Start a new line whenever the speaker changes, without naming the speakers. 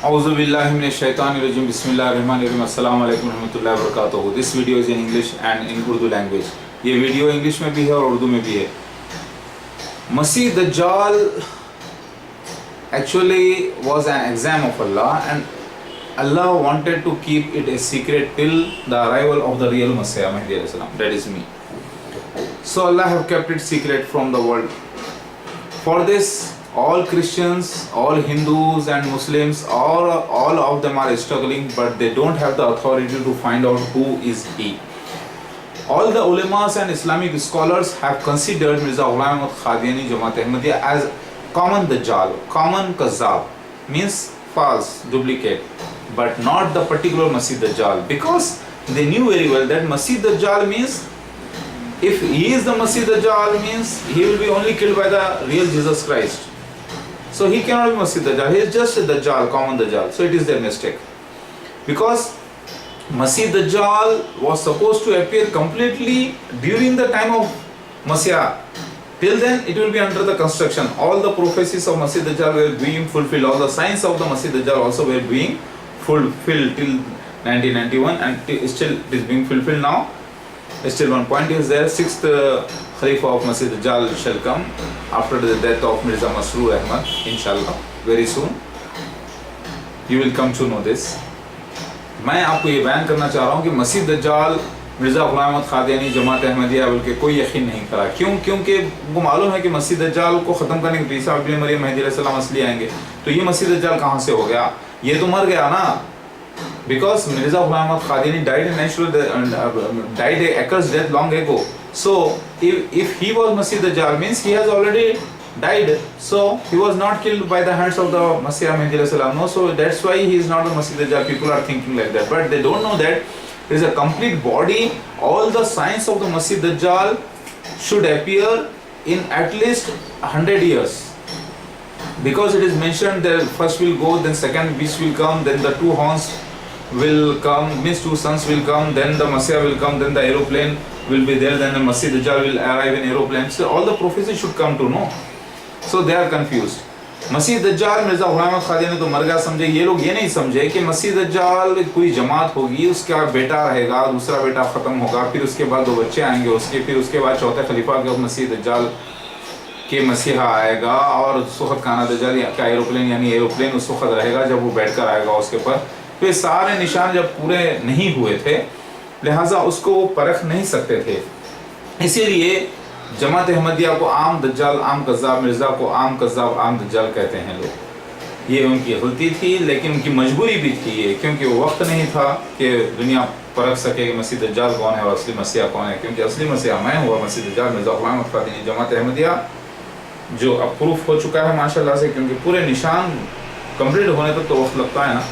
Auzubillahiminashaitanirrajim. Bismillahirrahmanirrahim. Assalamu alaikum warahmatullahi wabarakatuh. This video is in English and in Urdu language. ये video English में भी है और उर्दू में भी है. मसीह दज्जाल actually was an exam of Allah, and Allah wanted to keep it a secret till the arrival of the real Messiah Mahdi alayhi salam. That is me. So Allah have kept it secret from the world. For this, all Christians, all Hindus and Muslims, all of them are struggling, but they don't have the authority to find out who is he. All the ulemas and Islamic scholars have considered Mirza Ghulam Ahmad Qadiani Jamaat Ahmadiyya as common Dajjal, common Kazzab, means false, duplicate, but not the particular Masih Dajjal, because they knew very well that Masih Dajjal means, if he is the Masih Dajjal, means he will be only killed by the real Jesus Christ. So he cannot be Masih Dajjal, he is just a Dajjal, common Dajjal. So it is their mistake. Because Masih Dajjal was supposed to appear completely during the time of Messiah. Till then it will be under the construction. All the prophecies of Masih Dajjal were being fulfilled. All the signs of the Masih Dajjal also were being fulfilled till 1991, and still it is being fulfilled now. Still one point is there, sixth Khalifa of Masih Dajjal shall come after the death of Mirza Masroor Ahmad, inshallah, very soon. You will come to know this. मैं आपको ये बयान करना चाह रहा हूँ कि मसीह दज्जाल मिर्ज़ा ग़ुलाम अहमद क़ादियानी जमात अहमदिया बल्कि कोई यकीन नहीं करा. क्यों? क्योंकि वो मालूम है कि मसीह दज्जाल को ख़त्म करने के लिए ईसा इब्न मरियम मेहदी अलैहिस्सलाम असली आएंगे. तो ये मसीह दज्जाल कहाँ से हो गया? ये तो मर गया ना. Because Mirza Ghulam Ahmad Qadiani died a natural died a accursed death long ago. So if he was Masih Dajjal, means he has already died. So he was not killed by the hands of the Masih Mahdi alayhi salam. No, so that's why he is not a Masih Dajjal. People are thinking like that, but they don't know that there is a complete body. All the signs of the Masih Dajjal should appear in at least 100 years. Because it is mentioned that first will go, then second beast will come, then the two horns will come, means two sons will come, then the Messiah will come, then the aeroplane will be there, then the Masih Dajjal will arrive in aeroplane. So all the prophecies should come to know. So they are confused. मसीह दज्जाल मिर्ज़ा ग़ुलाम अहमद क़ादियानी तो मर गया समझे. ये लोग ये नहीं समझे कि मसीह दज्जाल कोई जमात होगी, उसका बेटा रहेगा, दूसरा बेटा ख़त्म होगा, फिर उसके बाद दो बच्चे आएंगे उसके, फिर उसके बाद चौथे खलीफा के मसीह दज्जाल के मसीहा आएगा, और उस वक्त खाना दज्जाल का एरोप्लेन यानी एरोप्लेन उस वक्त रहेगा जब वो बैठ कर आएगा उसके ऊपर. तो ये सारे निशान जब पूरे नहीं हुए थे, लिहाजा उसको वो परख नहीं सकते थे. इसीलिए जमात अहमदिया को आम दज्जाल, आम कज़्ज़ाब, मिर्ज़ा को आम कज़्ज़ाब, आम दज्जाल कहते हैं लोग. ये उनकी गलती थी, लेकिन उनकी मजबूरी भी थी ये, क्योंकि वो वक्त नहीं था कि दुनिया परख सके कि मसीह दज्जाल कौन है और असली मसीहा कौन है. क्योंकि असली मसीहा मैं हुआ, मसीह दज्जाल मिर्ज़ा ग़ुलाम अहमद क़ादियानी जमात अहमदिया, जो अब प्रूफ हो चुका है माशाल्लाह से, क्योंकि पूरे निशान कंप्लीट होने तक तो वक्त लगता है ना.